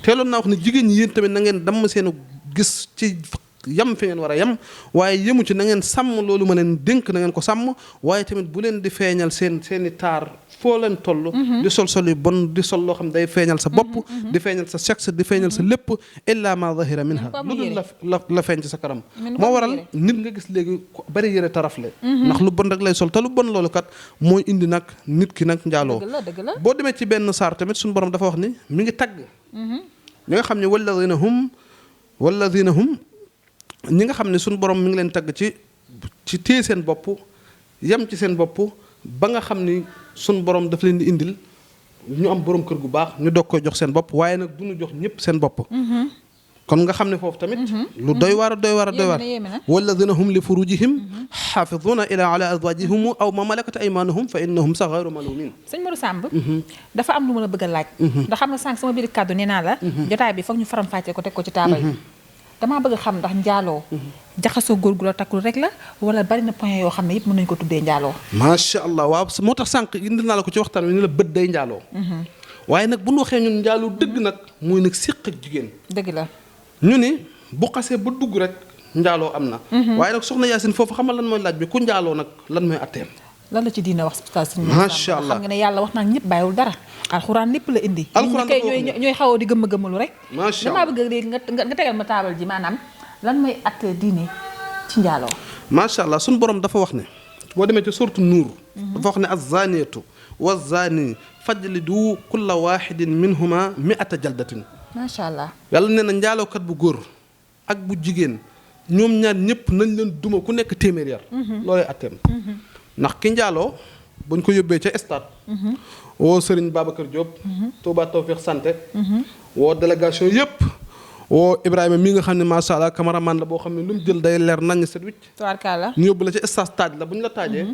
teeloon naa wax ne jigéen ñi yéen tamit na ngeen damm seen gis ci yam fi ngeen war a yam waaye yemu ci na ngeen sàmm loolu ma leen dénk na ngeen ko sàmm waaye tamit bu leen di feeñal seeni taar foo leen toll di sol yu bon di sol loo xam day feeñal sa bopp di feeñal sa sexe di feeñal sa lépp illa ma zahira minha lu dul la feeñ ci sa kanam moo waral nit nga gis léegi bari yëre tarafle ndax lu bon rek lay sol te lu bon loolu kat mooy indi nag nit ki nag njaaloo boo demee ci benn saar tamit suñu borom dafa wax ni mi ngi tagg ñi nga xam ne walladina hum ñi nga xam ne suñu borom mi ngi leen tagg ci téye seen bopp yem ci seen bopp ba nga xam ni suñu borom daf leen di indil ñu am borom kër gu baax ñu doog koy jox seen bopp waaye nag du ñu jox ñëpp seen bopp. kon nga xam ne foofu tamit. lu doy waar walladina hum li furujihim xaafiduna ila ala azwajihim aw ma malakat aymanuhum fa innahum sa ghayru malumin. sëñ Modou Samb. dafa am lu mën a bëgg a laaj. ndax xam nga sànq sama biir kàddu nee naa la. jotaay bi foog ñu faram fàccee ko teg ko ci taabal yi. damaa bëgg a xam ndax njaaloo jaxasoo góor gu la takkul rek la wala bari na point yoo xam ne yëpp mën nañu ko tuddee njaaloo. macha allah waaw moo tax sànq indi naa la ko ci waxtaan wi ni la bët day njaaloo. waaye nag bu ñu waxee ñun njaaloo dëgg nag mooy nag séq ak jigéen. dëgg la ñu ni bu xasee ba dugg rek njaaloo am na. waaye nag soxna Yaasin foofu xamal lan mooy laaj bi ku njaaloo nag lan mooy atteem. lan la ci diina wax macha allah xam nga ne yàlla wax naa ñëpp bàyyiwul dara alxuraan lépp la indi. alxuraan kay ñooy xaw a di gëmm-gëmmalu rek. macha allah damaa bëgg léegi nga tegal ma taabal ji maanaam lan mooy atte diine ci njaaloo. macha allah suñu borom dafa wax ne boo demee ci suuratu nuur. dafa wax ne az-zaaniyatu waz-zaani fajlidu kulla waahidin minhuma mi'ata jaldatin. macha allah yàlla nee na njaalookat bu góor ak bu jigéen ñoom ñaar ñëpp nañ leen duma ku nekk téeméer yar. loolay atteem. ndax ki njaaloo buñ ko yóbbee ca stade. woo Serigne Babacar Diop. Touba Tawfekh Santé. woo délégation yëpp. woo Ibrahima mii nga xam ne macha allah cameraman la boo xam ne lu mu jël day leer naññ set wicc. tubaarkalla ñu yóbbu la ca stade taaj la bu ñu la taajee.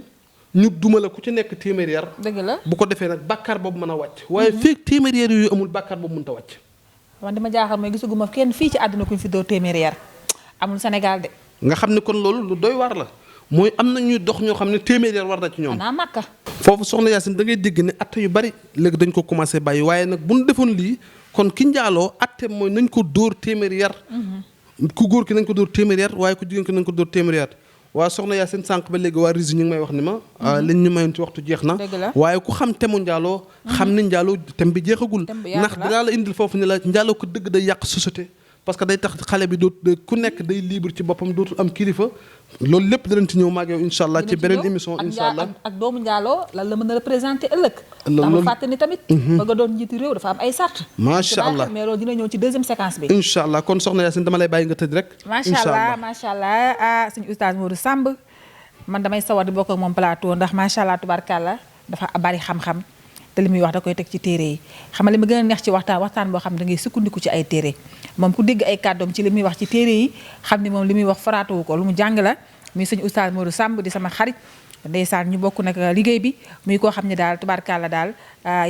ñu duma la ku ci nekk téeméer yar. dëgg la bu ko defee nag bàkkaar boobu mën a wàcc. waaye fii téeméer yar yooyu amul bàkkaar boobu mënut a wàcc. man dama jaaxal mooy gisaguma kenn fii ci àdduna ku ñu fi doo téeméer yar amul Sénégal de. nga xam ne kon loolu lu doy waar la. mooy am na ñuy dox ñoo xam ne téeméer yar war na ci ñoom. xanaa Makka. foofu soxna Yaasin da ngay dégg ne atte yu bari léegi dañ ko commencé bàyyi waaye nag bu ñu defoon lii kon ki njaaloo atte mooy nañ ko dóor téeméer yar. ku góor ki nañ ko dóor téeméer yar waaye ku jigéen ki nañ ko dóor téeméer yar. waa soxna Yaasin sànq ba léegi waa Risi ñu ngi may wax ni ma. liñ ñu mayoon ci waxtu jeex na. waaye ku xam temu njaaloo. xam ne njaaloo tem bi jeexagul. ndax dinaa la indil foofu ni la njaaloo ko dëgg day yàq société. parce que day tax xale bi dootu ku nekk day libre ci boppam dootul am kilifa loolu lépp danañ ci ñëw maag yow incha allah ci beneen émission incha allah ak doomu njaaloo lan la mën a représenté ëllëg ndax mu fàtte ni tamit bëgg a doon njiitu réew dafa am ay sart macha allah mais loolu dina ñëw ci deuxième séquence bi incha allah kon soxna Yaasin dama lay bàyyi nga tëj rek macha allah ah suñu oustaz Modou Samb man damay sawar di bokk ak moom plateau ndax macha allah tubaarkàlla dafa bari xam-xam te li muy wax da koy teg ci téere yi xam nga li ma gën a neex ci waxtaan boo xam ne da ngay sukkandiku ci ay téere moom ku dégg ay kàddoom ci li muy wax ci téere yi xam ni moom li muy wax faraatuwu ko lu mu jàng la muy sëñ oustaz Modou Samb di sama xarit ndeysaan ñu bokk nag liggéey bi muy koo xam ne daal tubaarkàlla daal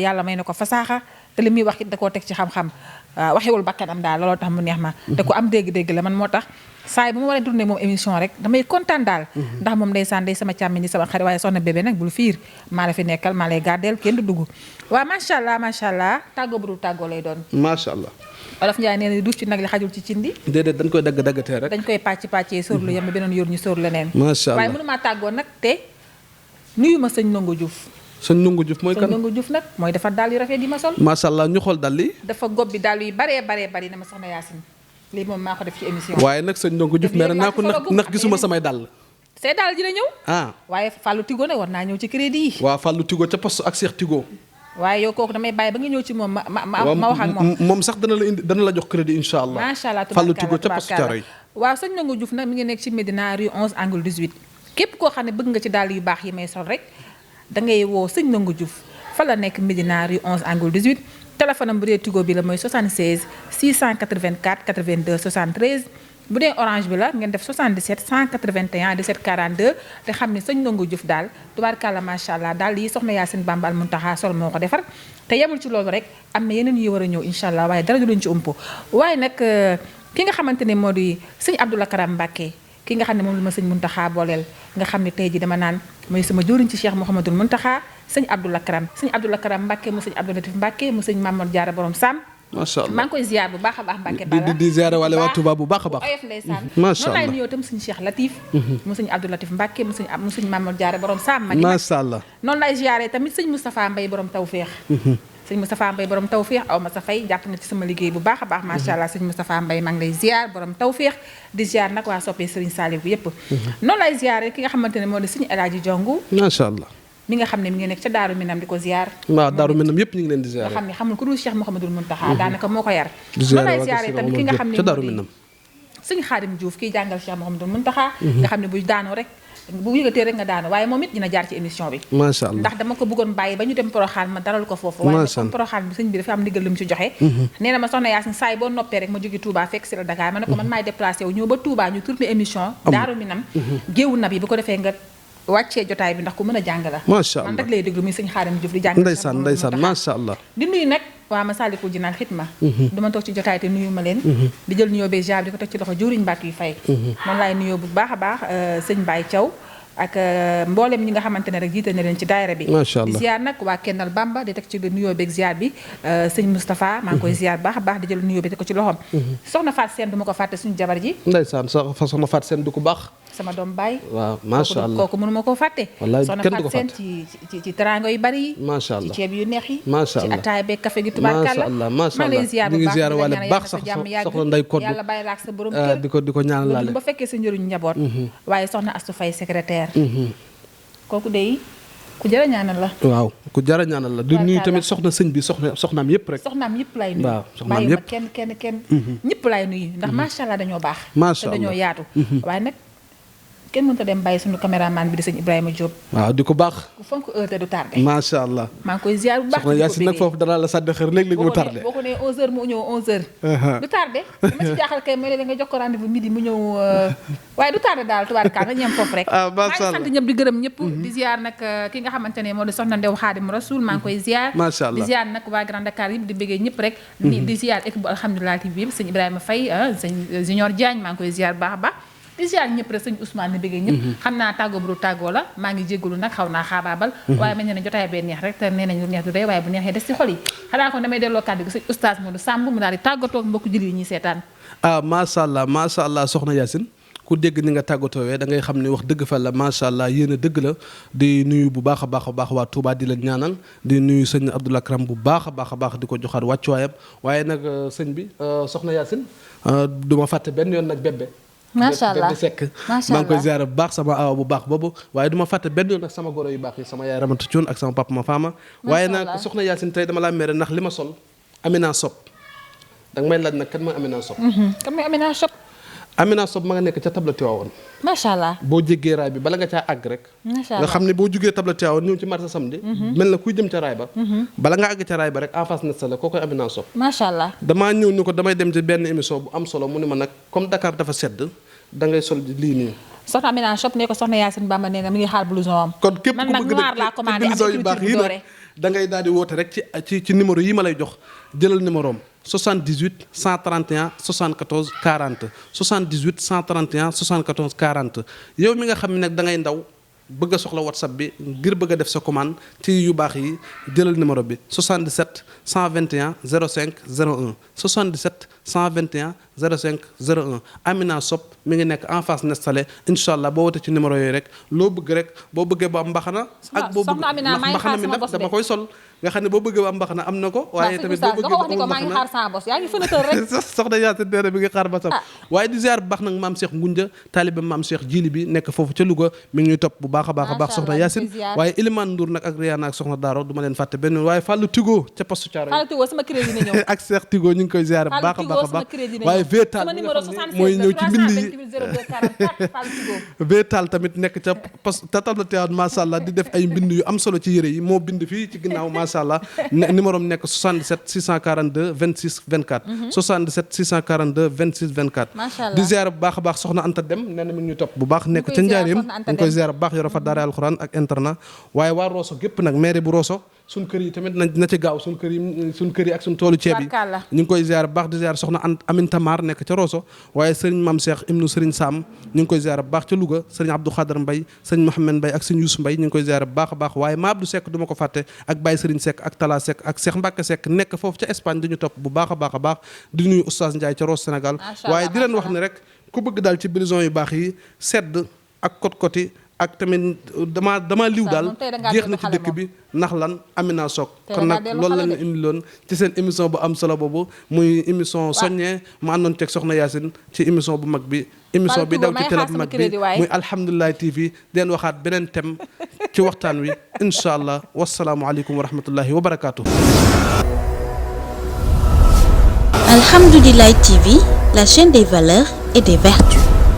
yàlla may na ko fasaaxa te li muy wax it da koo teg ci xam-xam waxewul bakkanam daal looloo tax mu neex ma te ku am dégg-dégg la man moo tax saa yi bu ma waree tourné moom émission rek damay kontaan daal ndax moom ndeysaan day sama càmmiñ ni sama xarit waaye soxna bébé nag bul fiir maa la fi nekkal maa lay gardeel kenn du dugg waaw macha allah tàggoo bu dul tàggoo lay doon macha allah Olof Njaay nee na duuf ci nag li xajul ci cindi déedéet dañ koy dagg-daggatee rek dañ koy pàccee sóorlu yem beneen yor ñu sóor leneen macha allah waaye mënumaa tàggoo nag te nuyu ma sëñ Ndongo Diouf sëñ Ndongo Diouf mooy kan sëñ Ndongo Diouf nag mooy defar daal yu rafet yi ma sol macha allah ñu xool dal yi dafa gob bi daal yu baree bari na ma soxna Yaasin lii moom maa ko def ci émission waaye nag sëñ Ndongo Diouf mere naa ko ndax gisuma samay dàll say daal dina ñëw waaye Fallou Tigo nag war naa ñëw ci crédit yi waaw Fallou Tigo ca poste ak Cheikh Tigo waaye yow kooku damay bàyyi ba nga ñëw ci moom ma wax ak moom sax dana la jox crédit incha allah macha allah Fallou Tigo ca poste Thiaroye waaw sëñ Ndongo Diouf nag mi ngi nekk ci Médina rue 11 angle 18 képp koo xam ne bëgg nga ci dàll yu baax yi may sol rek da ngay woo sëñ Ndongo Diouf fa la nekk Médina rue 11 angle 18 téléphone am bu dee Tigo bi la mooy 76 684 82 73 bu dee orange bi la ngeen def 77 181 17 42 te xam ne sëñ Ndongo Diouf daal tubaarkàlla macha allah daal yi soxna Yacine Bamba Al Muntaxa sol moo ko defar te yemul ci loolu rek am na yeneen yi war a ñëw incha allah waaye dara du leen ci umpo waaye nag ki nga xamante ne moo di sëñ Abdoul Karam Mbacké ki nga xam ne moom la ma sëñ Muntaxa booleel nga xam ne tey ji dama naan mooy sama jëriñ ci Cheikh Mouhamadoul Muntaxa sëñ Abdoul Karam Mbacké mu sëñ Abdou Latif Mbacké mu sëñ Mamadou Diarra borom Sam macha allah maa ngi koy ziar bu baax a baax Mbacke Bala di ziar wala waa Touba bu baax a baax oyof ndeysaan macha noonu laay allah nuyoo tam suñu Cheikh Latif mu sëñ Abdou Latif Mbacke mu sëñ Mamadou Diarra borom Sam macha allah noonu laay ziaree tamit sëñ Moustapha Mbaye borom tawféex sëñ Moustapha Mbaye borom tawféex aw ma sa fay jàpp na ci sama liggéey bu baax a baax macha allah sëñ Moustapha Mbaye maa ngi lay ziar borom tawféex di ziar nag waa soppee Serigne Saliou bu yëpp noonu laay ziaree ki nga xamante ne moo di sëñ El Hadji Jongu macha allah mi nga xam ne mi ngi nekk ca Daaru Minam di ko ziar waaw Daaru Minam yëpp ñu ngi leen di ziar nga xam ne xamul ku dul Cheikh Mouhamadoul Muntaxa daanaka moo ko yar di ziar noonu lay ziaree tamit ki nga xam ne ca Daaru Minam sëñ Xaadim Diouf kiy jàngal Cheikh Mouhamadoul Muntaxa nga xam ne bu daanoo rek bu yëgatee rek nga daanu waaye moom it dina jaar ci émission bi macha allah ndax dama ko bëggoon bàyyi ba ñu dem Poroxaan ma daral ko foofu waaye comme Poroxaan bi sëñ bi dafa am ndigal lu mu ci joxe nee na ma soxna Yacine saa yi boo noppee rek ma jóge Touba fekk si la Dakar ma ne ko man maay déplacé wu ñëw ba Touba ñu tourné émission Daaru Minam géewu nab yi bu ko defee nga wàccee jotaay bi ndax ku mën a jàng la macha allah man rek lay déglu muy sëñ Xaadim Diouf di jàng ndeysaan macha allah di nuyu nag waa Massalikul Jinaan Xidma duma toog ci jotaay te nuyu ma leen di jël nuyoo bee di ko teg ci loxo jëwriñ Mbàkke yu fay noonu laay nuyoo bu baax a baax sëñ Baye Thiaw ak mboolem ñi nga xamante ne rek jiite na leen ci daayira bi macha allah di ziar nag waa Kennal Bamba di teg ci nuyoo beeg ziar bi sëñ Moustapha maa ngi koy ziar baax a baax di jël nuyoo bi teg ko ci loxom soxna Faat Seen du ma ko fàtte suñu jabar ji ndeysaan soxna Faat Seen du ko baax sama doom baay waaw macha allah kooku mënu ma koo fàtte wallaay soxna kenn du ko Faat Seen fàtte ci teraanga yu bari yi macha allah ci ceeb yu neex yi macha allah ci ataaya beeg café gi tubaarkàlla macha maa ngi lay ziar bu ñu ngi baax ziar wala ñaan baax yàlla sa sax jàmm yàgg soxna Ndey Koddu yàlla bàyyi la ak sa borom kër di ko ñaanal laale ba fekkee sa njëriñu njaboot waaye soxna Astou Faye secrétaire kooku dey ku jërë ñaanal la waaw ku jara ñaanal la di nuyu tamit soxna sëñ bi soxnaam yëpp rek soxnaam yëpp lay nuyu waaw soxnaam bàyyi yëpp ma kenn ñëpp lay nuyu ndax macha allah dañoo baax macha te dañoo allah yaatu waaye nag kenn mënut a dem bàyyi suñu caméraman bi di sëñ Ibrahima Diop waaw di ko baax ku fonk heure te du tardé macha allah maa ngi koy ziar bu baax soxna Yacine nag foofu dana la sàddi xër léeg-léeg mu tardé boo ko nee 11h mu ñëw 11h du tardé dama ci jaaxal kay mooy léeg nga jox ko rendez-vous midi mu ñëw waaye du tardé daal tubaarkaal nga ñeem foofu rek maa ngi sant ñëpp di gërëm ñëpp di ziar nag ki nga xamante ne moo di soxna Ndew Xaadim Rasul maa ngi koy ziar macha allah di ziar nag waa Grand Dakar yëpp di bëggee ñëpp rek di ziar équipe bu Alhamdulilah TV yëpp sëñ Ibrahima Faye sëñ Junior Diagne maa ngi koy ziar baax a baax di ziar ñëpp rek sëñ Ousmane ni bëggee ñëpp xam naa tàggoo bu du tàggoo la maa ngi jégalu nag xaw naa xaabaabal waaye mel ne jotaay bee neex rek te nee nañ lu neex du dee waaye bu neexee des ci xol yi xanaa kon damay delloo kàddu gi sëñ Oustaz Modou Samb mu daal di tàggatoo ak mbokku julli yi ñuy seetaan macha allah soxna Yacine ku dégg ni nga tàggatoowee da ngay xam ne wax dëgg fa la macha allah yéen a dëgg la di nuyu bu baax a baax waa Touba di leen ñaanal di nuyu sëñ Abdoul Akram bu baax a baax di ko joxaat wàccuwaayam waaye nag sëñ bi soxna Yacine du ma fàtte benn yoon nag bébé macha allah bébé Seck maa ngi koy ziar bu baax sama awa bu baax boobu waaye du ma fàtte benn yoon nag sama goro yu baax yi sama yaay Ramata Cuun ak sama papa ma faama waaye nag soxna Yacine tey dama laa mere ndax li ma sol Amina Sop danga may laaj nag kan mooy Amina Sop kan mooy Amina Sop Amina Sop ma nga nekk ca tabla Tiwaawoon macha allah boo jéggee raay bi bala nga caa àgg rek nga xam ne boo jugee tabla Tiwaawoon ñëw ci marché samedi mel na kuy jëm ca raay ba bala nga àgg ca raay ba rek en face net sa la koo koy Amina Sop macha allah damaa ñëw ni ko damay dem ci benn émission bu am solo mu ne ma nag comme Dakar dafa sedd da ngay sol lii nii soxna Amina Shop ne ko soxna Yacine Bamba nee na mi ngi xaar blouson am kon képp man ku nag bëgg noir laa commandé blouson yu baax yi nag da ngay daal di woote rek ci numéro yi ma lay jox jëlal numéro am 78 131 74 40 78 131 74 40 yow mi nga xam ne nag da ngay ndaw bëgg a soxla whatsapp bi ngir bëgg a def sa commande ci yu baax yi jëlal numéro bi 77 121 05 01 77 121 05 01 Amina Sop mi ngi nekk en face Nestlé incha allah boo wootee ci numéro yooyu rek loo bëgg rek boo bëggee ba am mbaxana ak boo bëgg ndax mbaxana mi nag dama koy sol nga xam ne boo bëggee ba am mbaxana am na ko waaye tamit boo bëggee ba amul maa ngi xaar sama bos yaa ngi fënatal rek soxna Yacine nee na mi ngi xaar ba sam waaye di ziar bu baax nag maam Cheikh Ngunja taalibe maam Cheikh Jili bi nekk foofu ca Louga mi ngi ñuy topp bu baax a baax soxna Yacine waaye Elimane Ndour nag ak Riana ak soxna Daaro du ma leen fàtte benn waaye Fallou Tigo ca postu Thiaroye Fallou Tigo sama crédit na ñëw ak Cheikh Tigo ñu ngi koy ziar bu baax a a baax waaye Vétal mooy ñëw ci mbind yi Vétal tamit nekk ca poste te tabla teewaat macha allah di def ay mbind yu am solo ci yére yi moo bind fii ci ginnaaw macha allah numéro am nekk 77 642 26 24 77 642 26 24 di ziar bu baax a baax soxna Anta Dem nee na mi ngi ñu topp bu baax nekk ca Njaaréem ñu ngi koy ziar bu baax yoro fa daara alxuraan ak internat waaye waa Rosso gépp nag maire bu Rosso suñ kër yi tamit na ci gaaw suñ kër yi ak suñ toolu ceeb yi ñu ngi koy ziar bu baax di ziar soxna Aminta Mar nekk ca Rosso waaye sëriñ Mame Cheikh ibnu sëriñ Sam ñu ngi koy ziar bu baax ca Louga sëriñ Abdou Khadar Mbaye sëriñ Mohamed Mbaye ak sëriñ Youssou Mbaye ñu ngi koy ziar bu baax a baax waaye ma Abdou Seck du ma ko fàtte ak Baye Sëriñ Seck ak Tala Seck ak Cheikh Mbacke Seck nekk foofu ca Espagne di ñu topp bu baax a baax a baax di nuyu Oustaz Ndiaye ca Rosso Sénégal waaye di leen wax ne rek ku bëgg daal ci blouson yu baax yi sedd ak kot-koti ak tamit dama liw daal jeex na ci dëkk bi ndax lan Amina Sok kon nag loolu lañu indiloon ci seen émission bu am solo boobu muy émission soññee mu àndoon ceeg soxna Yacine ci émission bu mag bi émission bi daw ci télé bu mag bi muy Alhamdulilah TV den waxaat beneen thème ci waxtaan wi incha allah wasalaamualeykum wa rahmatullahi wa barakaatu. Alhamdulilah TV, la chaîne des valeurs et des vertus.